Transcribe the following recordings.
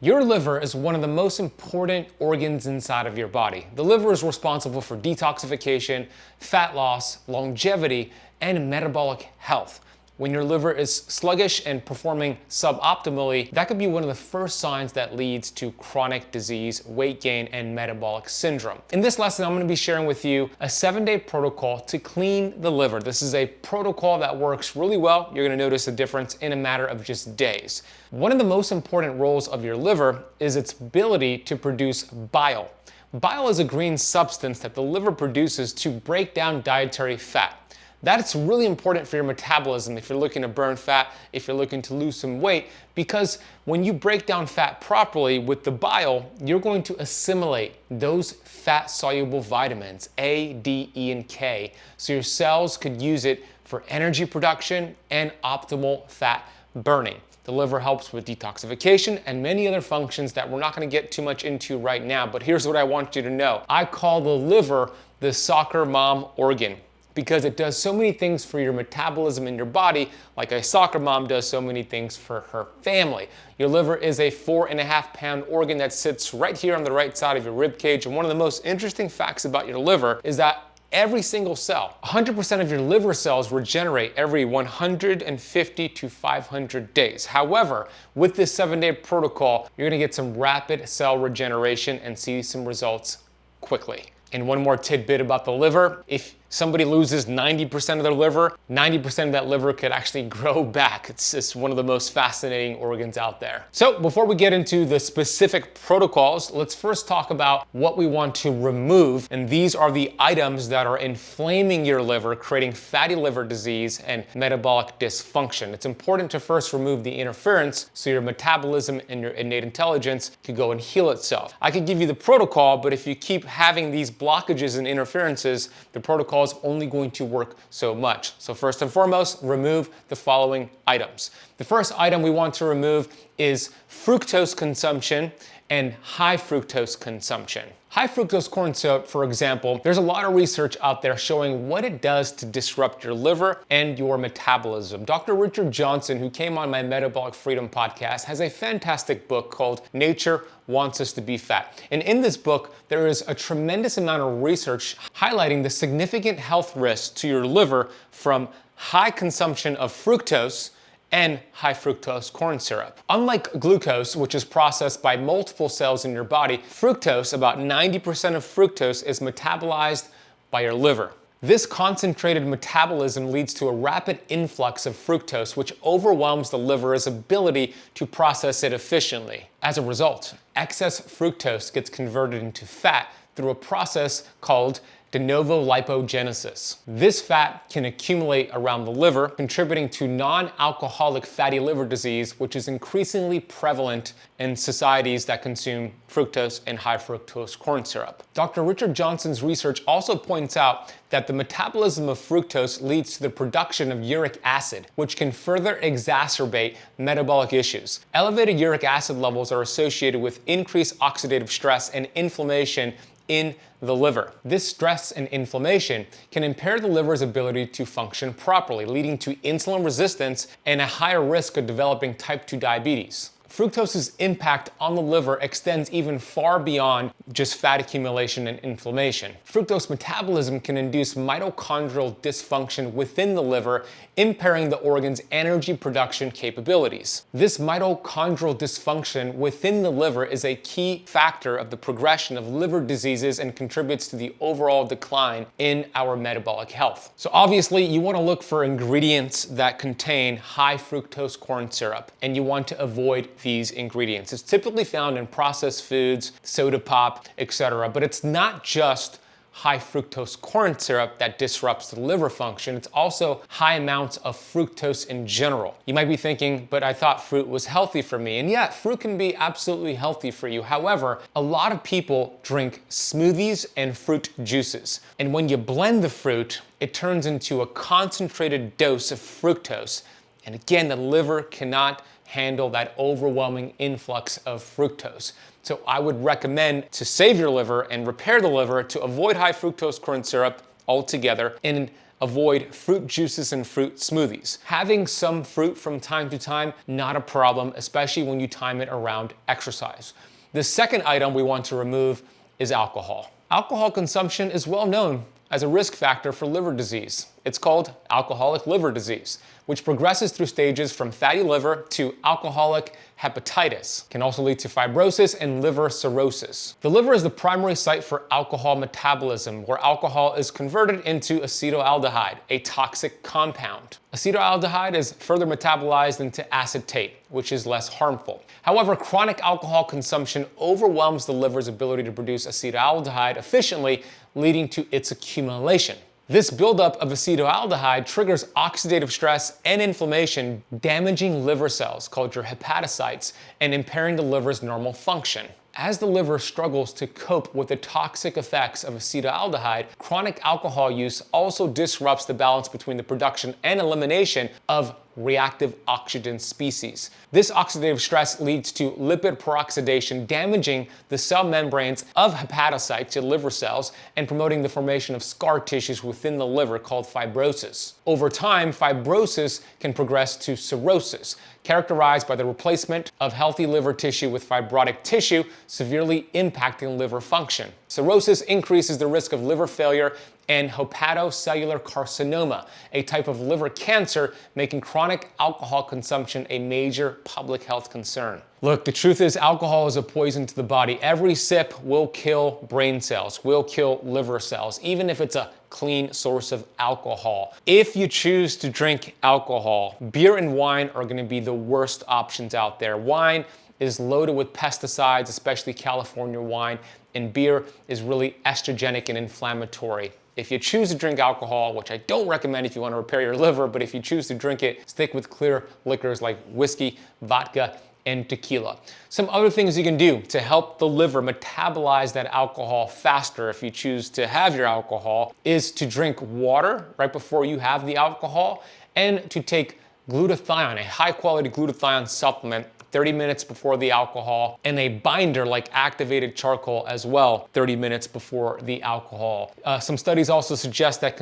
Your liver is one of the most important organs inside of your body. The liver is responsible for detoxification, fat loss, longevity, and metabolic health. When your liver is sluggish and performing suboptimally, that could be one of the first signs that leads to chronic disease, weight gain, and metabolic syndrome. In this lesson, I'm going to be sharing with you a 7-day protocol to clean the liver. This is a protocol that works really well. You're going to notice a difference in a matter of just days. One of the most important roles of your liver is its ability to produce bile. Bile is a green substance that the liver produces to break down dietary fat. That's really important for your metabolism if you're looking to burn fat, if you're looking to lose some weight, because when you break down fat properly with the bile, you're going to assimilate those fat-soluble vitamins, A, D, E, and K, so your cells could use it for energy production and optimal fat burning. The liver helps with detoxification and many other functions that we're not going to get too much into right now, but here's what I want you to know. I call the liver the soccer mom organ, because it does so many things for your metabolism in your body, like a soccer mom does so many things for her family. Your liver is a 4.5-pound organ that sits right here on the right side of your rib cage, and one of the most interesting facts about your liver is that every single cell, 100% of your liver cells regenerate every 150 to 500 days. However, with this 7-day protocol, you're gonna get some rapid cell regeneration and see some results quickly. And one more tidbit about the liver: if somebody loses 90% of their liver, 90% of that liver could actually grow back. It's just one of the most fascinating organs out there. So before we get into the specific protocols, let's first talk about what we want to remove. And these are the items that are inflaming your liver, creating fatty liver disease and metabolic dysfunction. It's important to first remove the interference so your metabolism and your innate intelligence can go and heal itself. I could give you the protocol, but if you keep having these blockages and interferences, the protocol is only going to work so much. So first and foremost, remove the following items. The first item we want to remove is fructose consumption and high fructose consumption. High fructose corn syrup, for example, there's a lot of research out there showing what it does to disrupt your liver and your metabolism. Dr. Richard Johnson, who came on my Metabolic Freedom podcast, has a fantastic book called Nature Wants Us to Be Fat. And in this book, there is a tremendous amount of research highlighting the significant health risks to your liver from high consumption of fructose and high fructose corn syrup. Unlike glucose, which is processed by multiple cells in your body, fructose, about 90% of fructose, is metabolized by your liver. This concentrated metabolism leads to a rapid influx of fructose, which overwhelms the liver's ability to process it efficiently. As a result, excess fructose gets converted into fat through a process called de novo lipogenesis. This fat can accumulate around the liver, contributing to non-alcoholic fatty liver disease, which is increasingly prevalent in societies that consume fructose and high fructose corn syrup. Dr. Richard Johnson's research also points out that the metabolism of fructose leads to the production of uric acid, which can further exacerbate metabolic issues. Elevated uric acid levels are associated with increased oxidative stress and inflammation in the liver. This stress and inflammation can impair the liver's ability to function properly, leading to insulin resistance and a higher risk of developing type 2 diabetes. Fructose's impact on the liver extends even far beyond just fat accumulation and inflammation. Fructose metabolism can induce mitochondrial dysfunction within the liver, impairing the organ's energy production capabilities. This mitochondrial dysfunction within the liver is a key factor of the progression of liver diseases and contributes to the overall decline in our metabolic health. So obviously, you want to look for ingredients that contain high fructose corn syrup, and you want to avoid these ingredients. It's typically found in processed foods, soda pop, etc. But it's not just high fructose corn syrup that disrupts the liver function. It's also high amounts of fructose in general. You might be thinking, but I thought fruit was healthy for me. And yeah, fruit can be absolutely healthy for you. However, a lot of people drink smoothies and fruit juices. And when you blend the fruit, it turns into a concentrated dose of fructose. And again, the liver cannot handle that overwhelming influx of fructose. So I would recommend, to save your liver and repair the liver, to avoid high fructose corn syrup altogether. And avoid fruit juices and fruit smoothies. Having some fruit from time to time, not a problem, especially when you time it around exercise. The second item we want to remove is alcohol. Alcohol consumption is well known as a risk factor for liver disease. It's called alcoholic liver disease, which progresses through stages from fatty liver to alcoholic hepatitis. It can also lead to fibrosis and liver cirrhosis. The liver is the primary site for alcohol metabolism, where alcohol is converted into acetaldehyde, a toxic compound. Acetaldehyde is further metabolized into acetate, which is less harmful. However, chronic alcohol consumption overwhelms the liver's ability to produce acetaldehyde efficiently, leading to its accumulation. This buildup of acetaldehyde triggers oxidative stress and inflammation, damaging liver cells called your hepatocytes and impairing the liver's normal function. As the liver struggles to cope with the toxic effects of acetaldehyde, chronic alcohol use also disrupts the balance between the production and elimination of reactive oxygen species. This oxidative stress leads to lipid peroxidation, damaging the cell membranes of hepatocytes to liver cells and promoting the formation of scar tissues within the liver called fibrosis. Over time, fibrosis can progress to cirrhosis, characterized by the replacement of healthy liver tissue with fibrotic tissue, severely impacting liver function. Cirrhosis increases the risk of liver failure and hepatocellular carcinoma, a type of liver cancer, making chronic alcohol consumption a major public health concern. Look, the truth is alcohol is a poison to the body. Every sip will kill brain cells, will kill liver cells, even if it's a clean source of alcohol. If you choose to drink alcohol, beer and wine are gonna be the worst options out there. Wine is loaded with pesticides, especially California wine, and beer is really estrogenic and inflammatory. If you choose to drink alcohol, which I don't recommend if you want to repair your liver, but if you choose to drink it, stick with clear liquors like whiskey, vodka, and tequila. Some other things you can do to help the liver metabolize that alcohol faster if you choose to have your alcohol is to drink water right before you have the alcohol and to take glutathione, a high quality glutathione supplement 30 minutes before the alcohol, and a binder like activated charcoal as well 30 minutes before the alcohol. Some studies also suggest that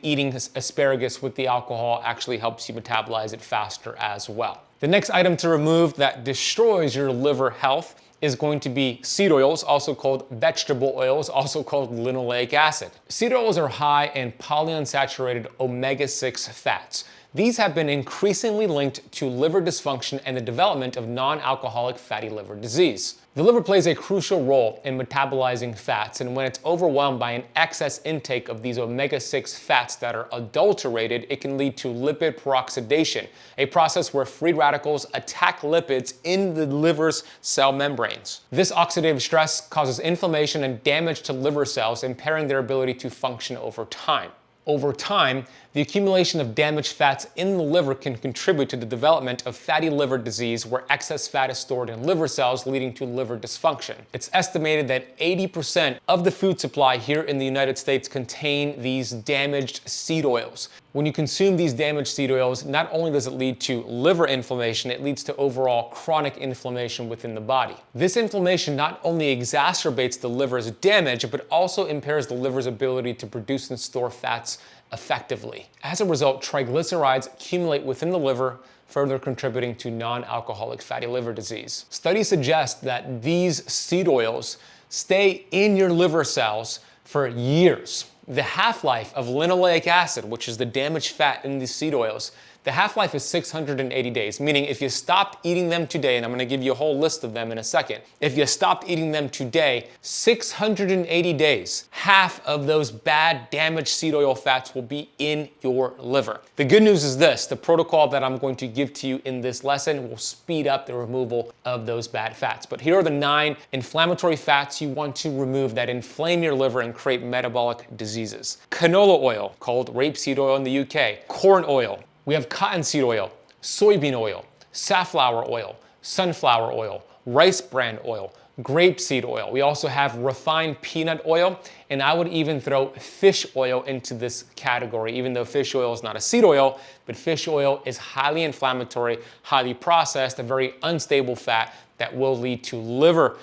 eating asparagus with the alcohol actually helps you metabolize it faster as well. The next item to remove that destroys your liver health is going to be seed oils, also called vegetable oils, also called linoleic acid. Seed oils are high in polyunsaturated omega-6 fats. These have been increasingly linked to liver dysfunction and the development of non-alcoholic fatty liver disease. The liver plays a crucial role in metabolizing fats, and when it's overwhelmed by an excess intake of these omega-6 fats that are adulterated, it can lead to lipid peroxidation, a process where free radicals attack lipids in the liver's cell membranes. This oxidative stress causes inflammation and damage to liver cells, impairing their ability to function over time. Over time, the accumulation of damaged fats in the liver can contribute to the development of fatty liver disease, where excess fat is stored in liver cells, leading to liver dysfunction. It's estimated that 80% of the food supply here in the United States contain these damaged seed oils. When you consume these damaged seed oils, not only does it lead to liver inflammation, it leads to overall chronic inflammation within the body. This inflammation not only exacerbates the liver's damage, but also impairs the liver's ability to produce and store fats effectively. As a result, triglycerides accumulate within the liver, further contributing to non-alcoholic fatty liver disease. Studies suggest that these seed oils stay in your liver cells for years. The half-life of linoleic acid, which is the damaged fat in these seed oils, the half-life is 680 days, meaning if you stopped eating them today, and I'm gonna give you a whole list of them in a second, if you stopped eating them today, 680 days, half of those bad damaged seed oil fats will be in your liver. The good news is this: the protocol that I'm going to give to you in this lesson will speed up the removal of those bad fats. But here are the 9 inflammatory fats you want to remove that inflame your liver and create metabolic diseases. Canola oil, called rapeseed oil in the UK, corn oil, we have cottonseed oil, soybean oil, safflower oil, sunflower oil, rice bran oil, grapeseed oil. We also have refined peanut oil, and I would even throw fish oil into this category, even though fish oil is not a seed oil, but fish oil is highly inflammatory, highly processed, a very unstable fat that will lead to liver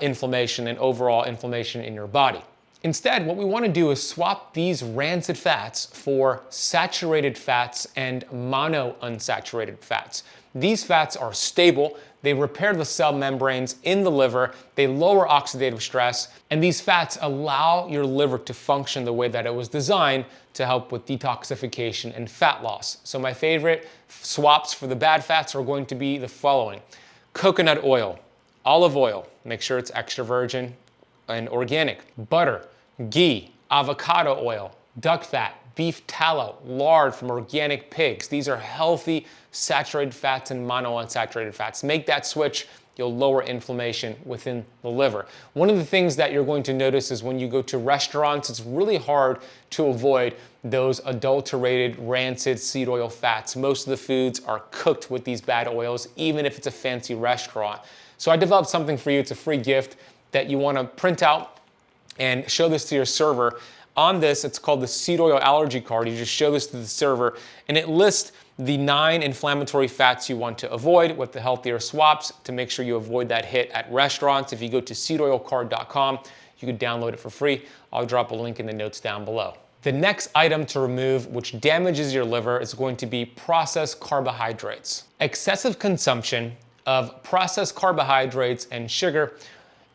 inflammation and overall inflammation in your body. Instead, what we want to do is swap these rancid fats for saturated fats and monounsaturated fats. These fats are stable, they repair the cell membranes in the liver, they lower oxidative stress, and these fats allow your liver to function the way that it was designed to help with detoxification and fat loss. So my favorite swaps for the bad fats are going to be the following: coconut oil, olive oil, make sure it's extra virgin and organic, butter, ghee, avocado oil, duck fat, beef tallow, lard from organic pigs. These are healthy saturated fats and monounsaturated fats. Make that switch, you'll lower inflammation within the liver. One of the things that you're going to notice is when you go to restaurants, it's really hard to avoid those adulterated, rancid seed oil fats. Most of the foods are cooked with these bad oils, even if it's a fancy restaurant. So I developed something for you. It's a free gift that you want to print out and show this to your server. On this, it's called the seed oil allergy card. You just show this to the server, and it lists the 9 inflammatory fats you want to avoid with the healthier swaps to make sure you avoid that hit at restaurants. If you go to seedoilcard.com, you can download it for free. I'll drop a link in the notes down below. The next item to remove, which damages your liver, is going to be processed carbohydrates. Excessive consumption of processed carbohydrates and sugar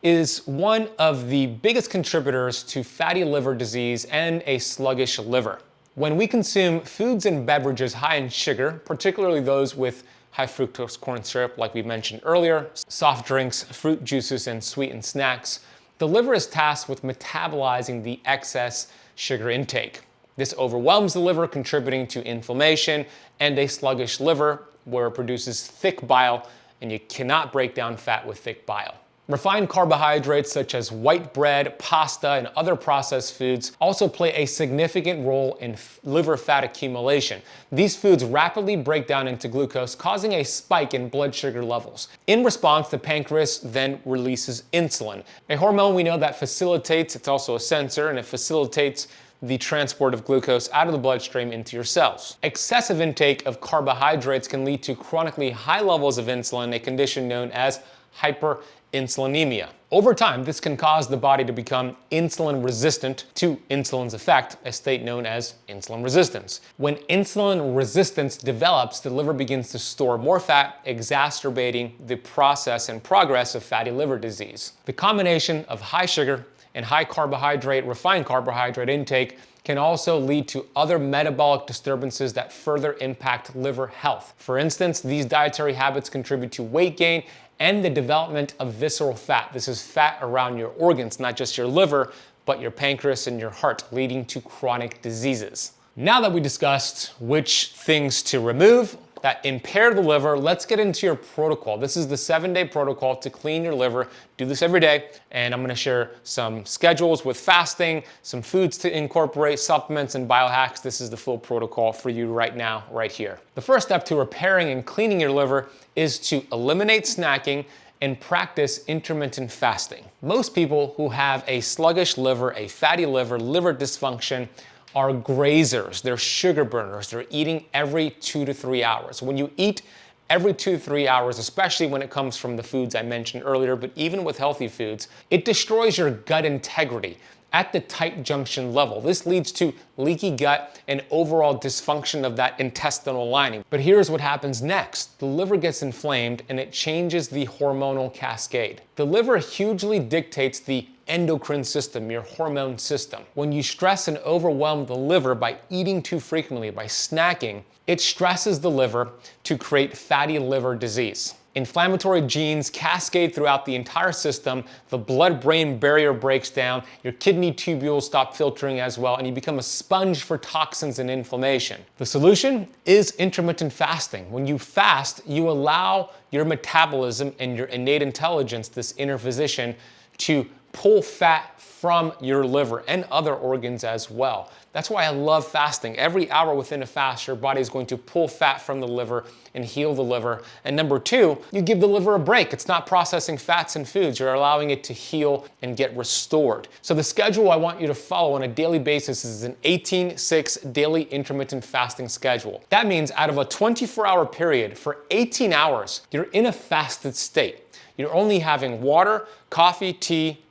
is one of the biggest contributors to fatty liver disease and a sluggish liver. When we consume foods and beverages high in sugar, particularly those with high fructose corn syrup, like we mentioned earlier, soft drinks, fruit juices, and sweetened snacks, the liver is tasked with metabolizing the excess sugar intake. This overwhelms the liver, contributing to inflammation and a sluggish liver, where it produces thick bile, and you cannot break down fat with thick bile. Refined carbohydrates such as white bread, pasta, and other processed foods also play a significant role in liver fat accumulation. These foods rapidly break down into glucose, causing a spike in blood sugar levels. In response, the pancreas then releases insulin, a hormone we know that facilitates, it's also a sensor, and it facilitates the transport of glucose out of the bloodstream into your cells. Excessive intake of carbohydrates can lead to chronically high levels of insulin, a condition known as hyperinsulinemia. Over time, this can cause the body to become insulin resistant to insulin's effect, a state known as insulin resistance. When insulin resistance develops, the liver begins to store more fat, exacerbating the process and progress of fatty liver disease. The combination of high sugar and high carbohydrate, refined carbohydrate intake can also lead to other metabolic disturbances that further impact liver health. For instance, these dietary habits contribute to weight gain and the development of visceral fat. This is fat around your organs, not just your liver, but your pancreas and your heart, leading to chronic diseases. Now that we discussed which things to remove that impair the liver, let's get into your protocol. This is the 7-day protocol to clean your liver. Do this every day, and I'm gonna share some schedules with fasting, some foods to incorporate, supplements, and biohacks. This is the full protocol for you right now, right here. The first step to repairing and cleaning your liver is to eliminate snacking and practice intermittent fasting. Most people who have a sluggish liver, a fatty liver, liver dysfunction, are grazers. They're sugar burners. They're eating every 2 to 3 hours. When you eat every 2 to 3 hours, especially when it comes from the foods I mentioned earlier, but even with healthy foods, it destroys your gut integrity at the tight junction level. This leads to leaky gut and overall dysfunction of that intestinal lining. But here's what happens next. The liver gets inflamed and it changes the hormonal cascade. The liver hugely dictates the endocrine system, your hormone system. When you stress and overwhelm the liver by eating too frequently, by snacking, it stresses the liver to create fatty liver disease. Inflammatory genes cascade throughout the entire system, the blood-brain barrier breaks down, your kidney tubules stop filtering as well, and you become a sponge for toxins and inflammation. The solution is intermittent fasting. When you fast, you allow your metabolism and your innate intelligence, this inner physician, to pull fat from your liver and other organs as well. That's why I love fasting. Every hour within a fast, your body is going to pull fat from the liver and heal the liver. And number 2, you give the liver a break. It's not processing fats and foods. You're allowing it to heal and get restored. So the schedule I want you to follow on a daily basis is an 18-6 daily intermittent fasting schedule. That means out of a 24-hour period, for 18 hours, you're in a fasted state. You're only having water, coffee, tea,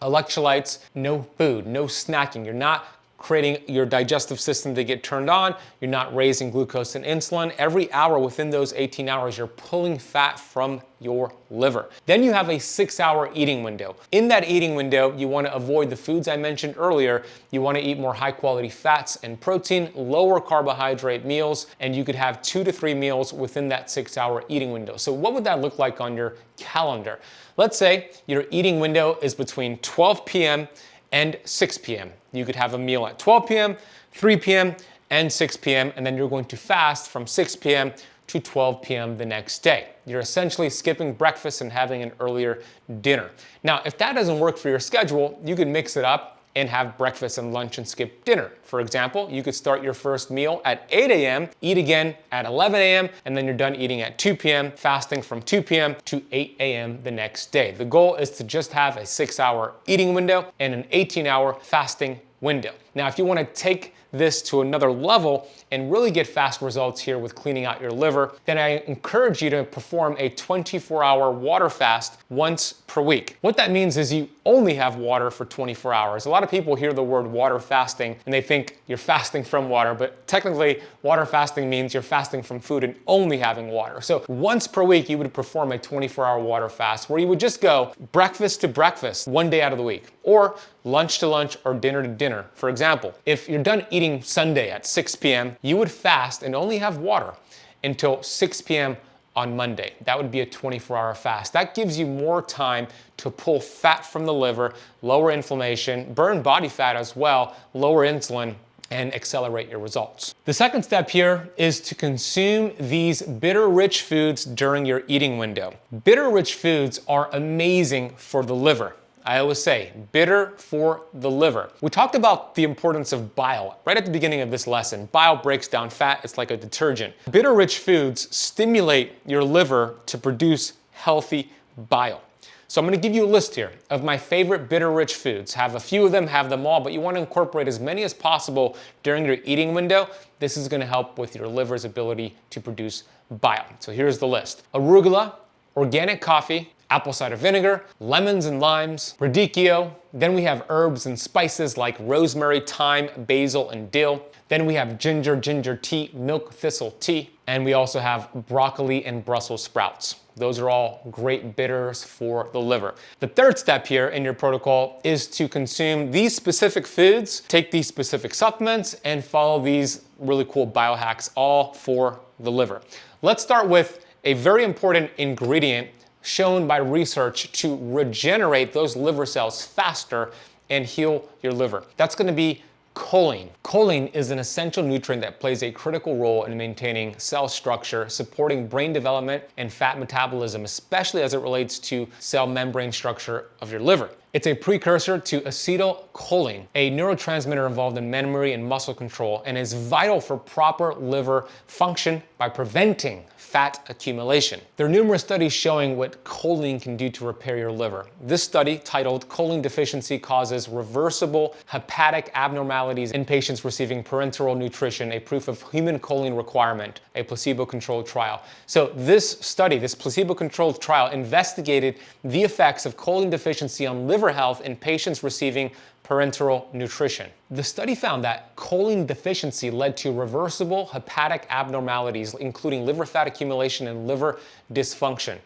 Electrolytes, no food, no snacking. You're not creating your digestive system to get turned on. You're not raising glucose and insulin. Every hour within those 18 hours, you're pulling fat from your liver. Then you have a 6-hour eating window. In that eating window, you want to avoid the foods I mentioned earlier. You want to eat more high quality fats and protein, lower carbohydrate meals, and you could have 2 to 3 meals within that 6-hour eating window. So what would that look like on your calendar? Let's say your eating window is between 12 p.m. and 6 p.m. You could have a meal at 12 p.m., 3 p.m., and 6 p.m., and then you're going to fast from 6 p.m. to 12 p.m. the next day. You're essentially skipping breakfast and having an earlier dinner. Now, if that doesn't work for your schedule, you can mix it up and have breakfast and lunch and skip dinner. For example, you could start your first meal at 8 a.m., eat again at 11 a.m., and then you're done eating at 2 p.m., fasting from 2 p.m. to 8 a.m. the next day. The goal is to just have a 6-hour eating window and an 18-hour fasting window. Now, if you want to take this to another level and really get fast results here with cleaning out your liver, then I encourage you to perform a 24-hour water fast once per week. What that means is you only have water for 24 hours. A lot of people hear the word water fasting and they think you're fasting from water, but technically water fasting means you're fasting from food and only having water. So once per week, you would perform a 24-hour water fast where you would just go breakfast to breakfast one day out of the week, or lunch to lunch or dinner to dinner. For example, if you're done eating Sunday at 6 p.m., you would fast and only have water until 6 p.m. on Monday. That would be a 24-hour fast. That gives you more time to pull fat from the liver, lower inflammation, burn body fat as well, lower insulin, and accelerate your results. The second step here is to consume these bitter-rich foods during your eating window. Bitter-rich foods are amazing for the liver. I always say, bitter for the liver. We talked about the importance of bile right at the beginning of this lesson. Bile breaks down fat, it's like a detergent. Bitter-rich foods stimulate your liver to produce healthy bile. So I'm gonna give you a list here of my favorite bitter-rich foods. Have a few of them, have them all, but you wanna incorporate as many as possible during your eating window. This is gonna help with your liver's ability to produce bile. So here's the list. Arugula, organic coffee, apple cider vinegar, lemons and limes, radicchio. Then we have herbs and spices like rosemary, thyme, basil, and dill. Then we have ginger tea, milk thistle tea. And we also have broccoli and Brussels sprouts. Those are all great bitters for the liver. The third step here in your protocol is to consume these specific foods, take these specific supplements, and follow these really cool biohacks, all for the liver. Let's start with a very important ingredient shown by research to regenerate those liver cells faster and heal your liver. That's going to be choline. Choline is an essential nutrient that plays a critical role in maintaining cell structure, supporting brain development and fat metabolism, especially as it relates to cell membrane structure of your liver. It's a precursor to acetylcholine, a neurotransmitter involved in memory and muscle control, and is vital for proper liver function by preventing fat accumulation. There are numerous studies showing what choline can do to repair your liver. This study, titled "Choline Deficiency Causes Reversible Hepatic Abnormalities in Patients Receiving Parenteral Nutrition, a Proof of Human Choline Requirement," a placebo-controlled trial. So this study, this placebo-controlled trial, investigated the effects of choline deficiency on liver health in patients receiving parenteral nutrition. The study found that choline deficiency led to reversible hepatic abnormalities, including liver fat accumulation and liver dysfunction.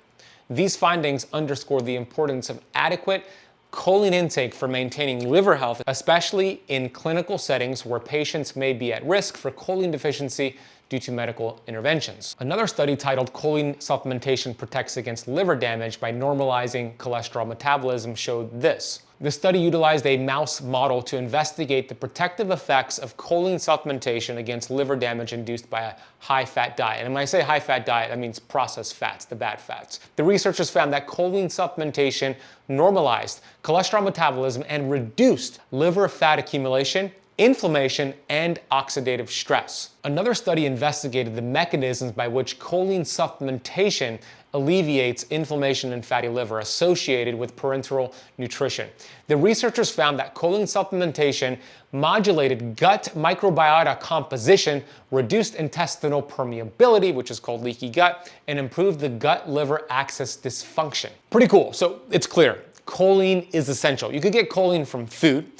These findings underscore the importance of adequate choline intake for maintaining liver health, especially in clinical settings where patients may be at risk for choline deficiency due to medical interventions. Another study titled "Choline Supplementation Protects Against Liver Damage by Normalizing Cholesterol Metabolism" showed this. The study utilized a mouse model to investigate the protective effects of choline supplementation against liver damage induced by a high-fat diet. And when I say high-fat diet, that means processed fats, the bad fats. The researchers found that choline supplementation normalized cholesterol metabolism and reduced liver fat accumulation, inflammation, and oxidative stress. Another study investigated the mechanisms by which choline supplementation alleviates inflammation and fatty liver associated with parenteral nutrition. The researchers found that choline supplementation modulated gut microbiota composition, reduced intestinal permeability, which is called leaky gut, and improved the gut-liver axis dysfunction. Pretty cool. So it's clear. choline is essential. You could get choline from food.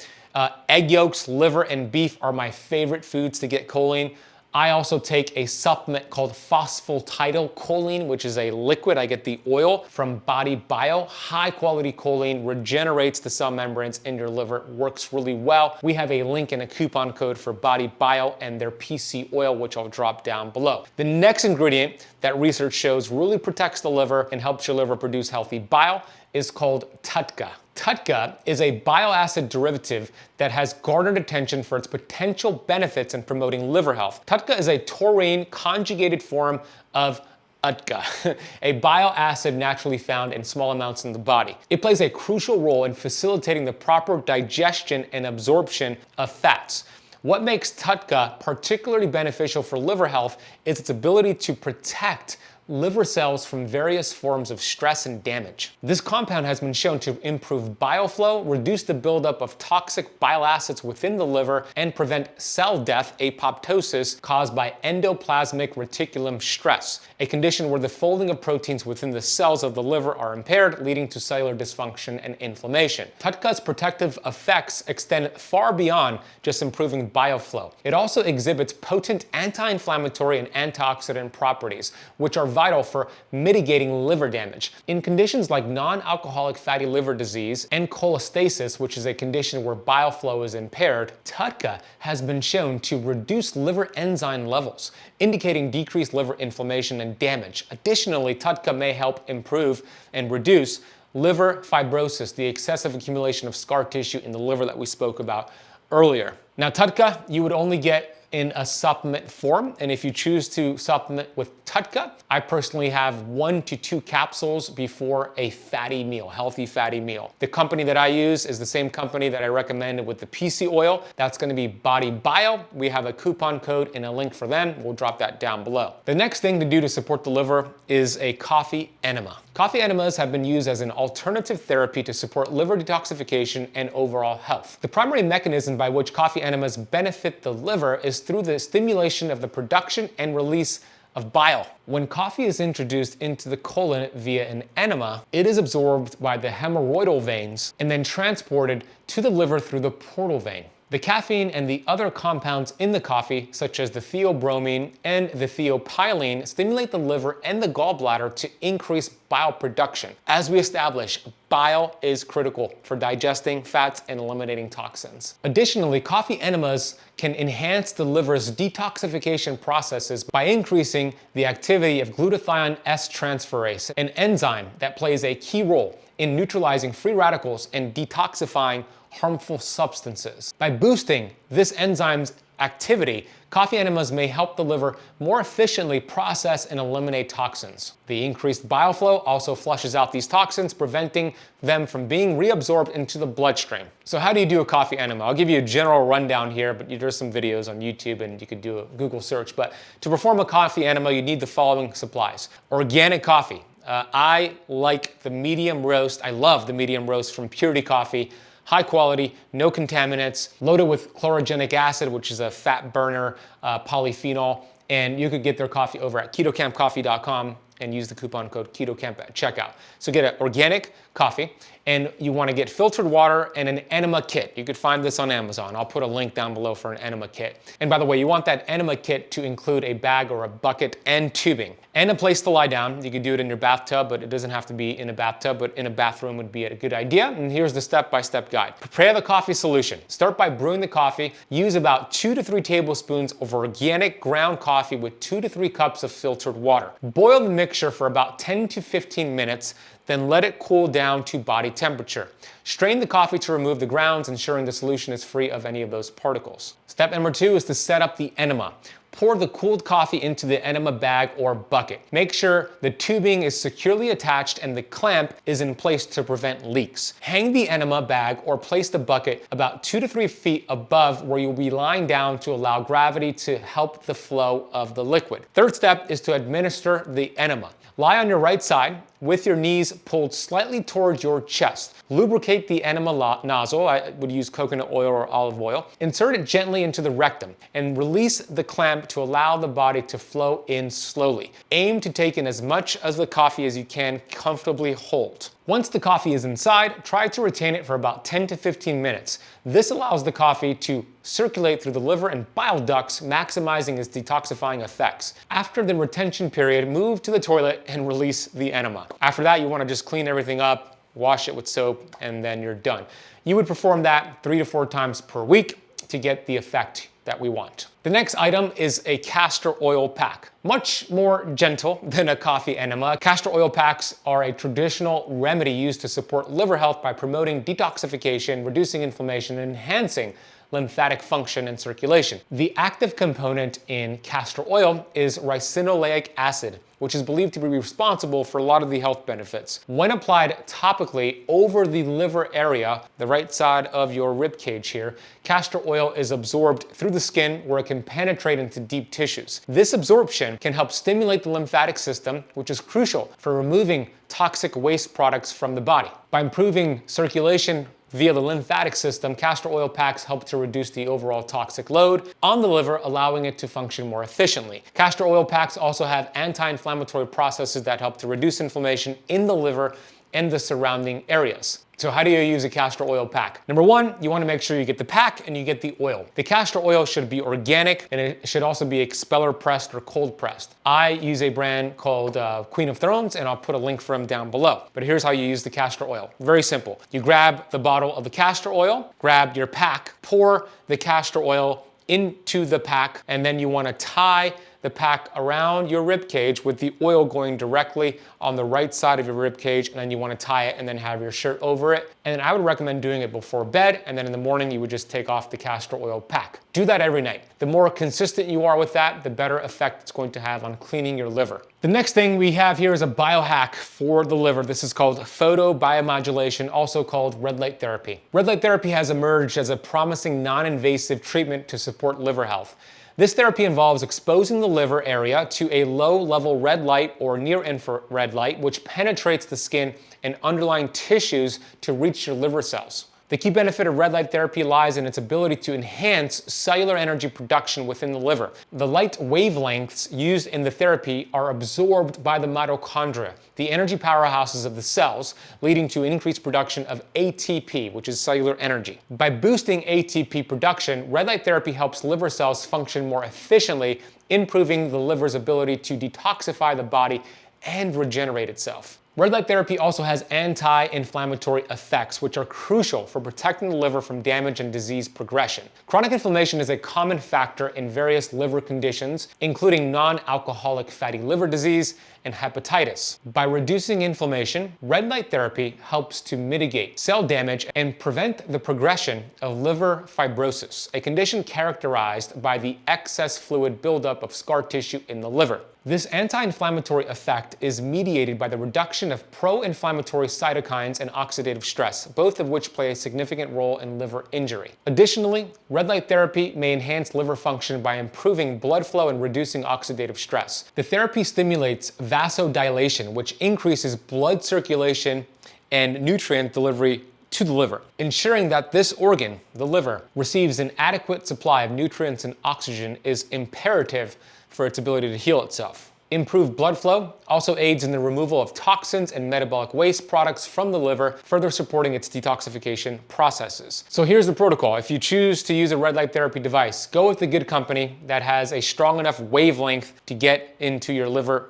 Egg yolks, liver, and beef are my favorite foods to get choline. I also take a supplement called phosphatidylcholine, which is a liquid. I get the oil from Body Bio. High quality choline regenerates the cell membranes in your liver. It works really well. We have a link and a coupon code for Body Bio and their PC oil, which I'll drop down below. The next ingredient that research shows really protects the liver and helps your liver produce healthy bile is called 𝙿𝙀. 𝙿𝙀 is a bile acid derivative that has garnered attention for its potential benefits in promoting liver health. 𝙿𝙀 is a taurine conjugated form of 𝙿𝙀, a bile acid naturally found in small amounts in the body. It plays a crucial role in facilitating the proper digestion and absorption of fats. What makes 𝙿𝙀 particularly beneficial for liver health is its ability to protect liver cells from various forms of stress and damage. This compound has been shown to improve bile flow, reduce the buildup of toxic bile acids within the liver, and prevent cell death, apoptosis, caused by endoplasmic reticulum stress, a condition where the folding of proteins within the cells of the liver are impaired, leading to cellular dysfunction and inflammation. 𝙿𝙀's protective effects extend far beyond just improving bile flow. It also exhibits potent anti-inflammatory and antioxidant properties, which are vital for mitigating liver damage. In conditions like non-alcoholic fatty liver disease and cholestasis, which is a condition where bile flow is impaired, 𝙿𝙀 has been shown to reduce liver enzyme levels, indicating decreased liver inflammation and damage. Additionally, 𝙿𝙀 may help improve and reduce liver fibrosis, the excessive accumulation of scar tissue in the liver that we spoke about earlier. Now, 𝙿𝙀 you would only get in a supplement form, and if you choose to supplement with 𝙿𝙀, I personally have 1 to 2 capsules before a fatty meal, healthy fatty meal. The company that I use is the same company that I recommended with the PC oil. That's gonna be Body Bio. We have a coupon code and a link for them. We'll drop that down below. The next thing to do to support the liver is a coffee enema. Coffee enemas have been used as an alternative therapy to support liver detoxification and overall health. The primary mechanism by which coffee enemas benefit the liver is through the stimulation of the production and release of bile. When coffee is introduced into the colon via an enema, it is absorbed by the hemorrhoidal veins and then transported to the liver through the portal vein. The caffeine and the other compounds in the coffee, such as the theobromine and the 𝙃𝙀𝙗𝟫, stimulate the liver and the gallbladder to increase bile production. As we established, bile is critical for digesting fats and eliminating toxins. Additionally, coffee enemas can enhance the liver's detoxification processes by increasing the activity of glutathione S-transferase, an enzyme that plays a key role in neutralizing free radicals and detoxifying harmful substances. By boosting this enzyme's activity, coffee enemas may help the liver more efficiently process and eliminate toxins. The increased bile flow also flushes out these toxins, preventing them from being reabsorbed into the bloodstream. So how do you do a coffee enema? I'll give you a general rundown here, but there's some videos on YouTube and you could do a Google search. But to perform a coffee enema, you need the following supplies. Organic coffee. I like the medium roast. I love the medium roast from Purity Coffee. High quality, no contaminants, loaded with chlorogenic acid, which is a fat burner, polyphenol, and you could get their coffee over at ketokampcoffee.com and use the coupon code KETOKAMP at checkout. So get an organic coffee, and you want to get filtered water and an enema kit. You could find this on Amazon. I'll put a link down below for an enema kit. And by the way, you want that enema kit to include a bag or a bucket and tubing and a place to lie down. You could do it in your bathtub, but it doesn't have to be in a bathtub, but in a bathroom would be a good idea. And here's the step-by-step guide. Prepare the coffee solution. Start by brewing the coffee. Use about 2 to 3 tablespoons of organic ground coffee with 2 to 3 cups of filtered water. Boil the mixture for about 10 to 15 minutes, then let it cool down to body temperature. Strain the coffee to remove the grounds, ensuring the solution is free of any of those particles. Step number 2 is to set up the enema. Pour the cooled coffee into the enema bag or bucket. Make sure the tubing is securely attached and the clamp is in place to prevent leaks. Hang the enema bag or place the bucket about 2 to 3 feet above where you'll be lying down to allow gravity to help the flow of the liquid. Third step is to administer the enema. Lie on your right side, with your knees pulled slightly towards your chest. Lubricate the enema nozzle, I would use coconut oil or olive oil. Insert it gently into the rectum and release the clamp to allow the body to flow in slowly. Aim to take in as much of the coffee as you can comfortably hold. Once the coffee is inside, try to retain it for about 10 to 15 minutes. This allows the coffee to circulate through the liver and bile ducts, maximizing its detoxifying effects. After the retention period, move to the toilet and release the enema. After that, you want to just clean everything up, wash it with soap, and then you're done. You would perform that 3 to 4 times per week to get the effect that we want. The next item is a castor oil pack. Much more gentle than a coffee enema, castor oil packs are a traditional remedy used to support liver health by promoting detoxification, reducing inflammation, and enhancing lymphatic function and circulation. The active component in castor oil is ricinoleic acid, which is believed to be responsible for a lot of the health benefits. When applied topically over the liver area, the right side of your rib cage here, castor oil is absorbed through the skin where it can penetrate into deep tissues. This absorption can help stimulate the lymphatic system, which is crucial for removing toxic waste products from the body. By improving circulation via the lymphatic system, castor oil packs help to reduce the overall toxic load on the liver, allowing it to function more efficiently. Castor oil packs also have anti-inflammatory processes that help to reduce inflammation in the liver and the surrounding areas. So how do you use a castor oil pack? Number one, you want to make sure you get the pack and you get the oil. The castor oil should be organic and it should also be expeller pressed or cold pressed. I use a brand called Queen of Thrones, and I'll put a link for them down below. But here's how you use the castor oil. Very simple. You grab the bottle of the castor oil, grab your pack, pour the castor oil into the pack, and then you want to tie the pack around your rib cage with the oil going directly on the right side of your rib cage, and then you want to tie it and then have your shirt over it. And then I would recommend doing it before bed, and then in the morning you would just take off the castor oil pack. Do that every night. The more consistent you are with that, the better effect it's going to have on cleaning your liver. The next thing we have here is a biohack for the liver. This is called photobiomodulation, also called red light therapy. Red light therapy has emerged as a promising non-invasive treatment to support liver health. This therapy involves exposing the liver area to a low-level red light or near-infrared light, which penetrates the skin and underlying tissues to reach your liver cells. The key benefit of red light therapy lies in its ability to enhance cellular energy production within the liver. The light wavelengths used in the therapy are absorbed by the mitochondria, the energy powerhouses of the cells, leading to increased production of ATP, which is cellular energy. By boosting ATP production, red light therapy helps liver cells function more efficiently, improving the liver's ability to detoxify the body and regenerate itself. Red light therapy also has anti-inflammatory effects, which are crucial for protecting the liver from damage and disease progression. Chronic inflammation is a common factor in various liver conditions, including non-alcoholic fatty liver disease and hepatitis. By reducing inflammation, red light therapy helps to mitigate cell damage and prevent the progression of liver fibrosis, a condition characterized by the excess fluid buildup of scar tissue in the liver. This anti-inflammatory effect is mediated by the reduction of pro-inflammatory cytokines and oxidative stress, both of which play a significant role in liver injury. Additionally, red light therapy may enhance liver function by improving blood flow and reducing oxidative stress. The therapy stimulates vasodilation, which increases blood circulation and nutrient delivery to the liver, ensuring that this organ, the liver, receives an adequate supply of nutrients and oxygen is imperative for its ability to heal itself. Improved blood flow also aids in the removal of toxins and metabolic waste products from the liver, further supporting its detoxification processes. So here's the protocol. If you choose to use a red light therapy device, go with the good company that has a strong enough wavelength to get into your liver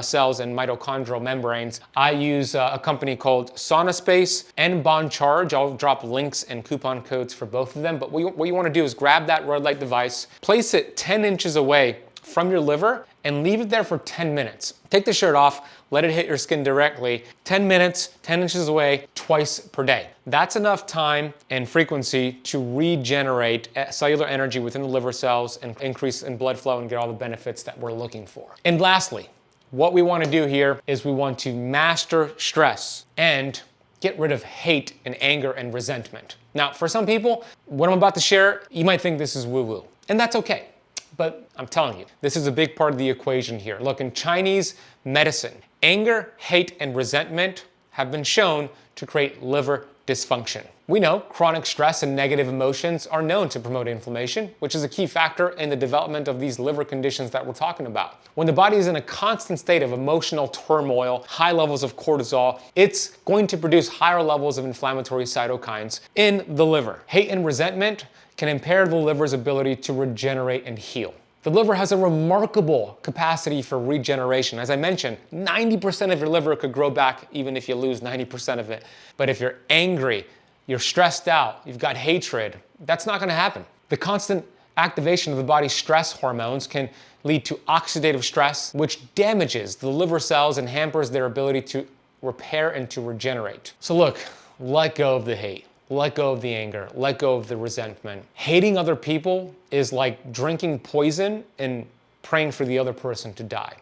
cells and mitochondrial membranes. I use a company called SaunaSpace and Bond Charge. I'll drop links and coupon codes for both of them. But what you want to do is grab that red light device, place it 10 inches away from your liver, and leave it there for 10 minutes. Take the shirt off, let it hit your skin directly, 10 minutes, 10 inches away, twice per day. That's enough time and frequency to regenerate cellular energy within the liver cells and increase in blood flow and get all the benefits that we're looking for. And lastly, what we want to do here is we want to master stress and get rid of hate and anger and resentment. Now, for some people, what I'm about to share, you might think this is woo-woo, and that's okay. But I'm telling you, this is a big part of the equation here. Look, in Chinese medicine, anger, hate, and resentment have been shown to create liver dysfunction. We know chronic stress and negative emotions are known to promote inflammation, which is a key factor in the development of these liver conditions that we're talking about. When the body is in a constant state of emotional turmoil, high levels of cortisol, it's going to produce higher levels of inflammatory cytokines in the liver. Hate and resentment can impair the liver's ability to regenerate and heal. The liver has a remarkable capacity for regeneration. As I mentioned, 90% of your liver could grow back even if you lose 90% of it. But if you're angry, you're stressed out, you've got hatred, that's not gonna happen. The constant activation of the body's stress hormones can lead to oxidative stress, which damages the liver cells and hampers their ability to repair and to regenerate. So look, let go of the hate. Let go of the anger, let go of the resentment. Hating other people is like drinking poison and praying for the other person to die.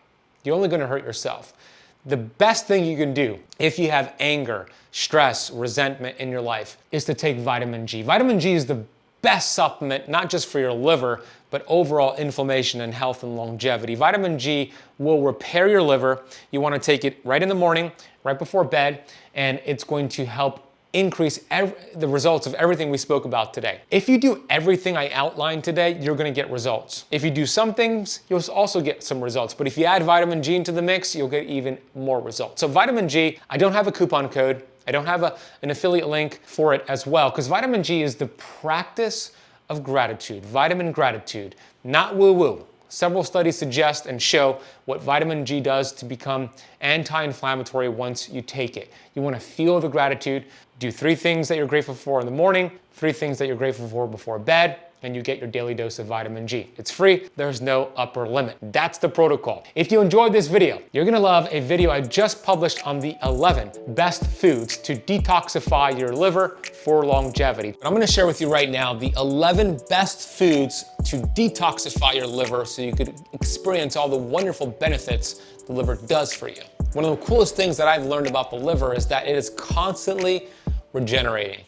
You're only gonna hurt yourself. The best thing you can do if you have anger, stress, resentment in your life is to take vitamin G. Vitamin G is the best supplement, not just for your liver, but overall inflammation and health and longevity. Vitamin G will repair your liver. You wanna take it right in the morning, right before bed, and it's going to help increase the results of everything we spoke about today. If you do everything I outlined today, you're gonna get results. If you do some things, you'll also get some results. But if you add vitamin G into the mix, you'll get even more results. So vitamin G, I don't have a coupon code. I don't have an affiliate link for it as well, because vitamin G is the practice of gratitude, vitamin gratitude, not woo-woo. Several studies suggest and show what vitamin G does to become anti-inflammatory once you take it. You want to feel the gratitude, do 3 things that you're grateful for in the morning, 3 things that you're grateful for before bed, and you get your daily dose of vitamin G. It's free, there's no upper limit. That's the protocol. If you enjoyed this video, you're gonna love a video I just published on the 11 best foods to detoxify your liver for longevity. I'm gonna share with you right now the 11 best foods to detoxify your liver so you could experience all the wonderful benefits the liver does for you. One of the coolest things that I've learned about the liver is that it is constantly regenerating.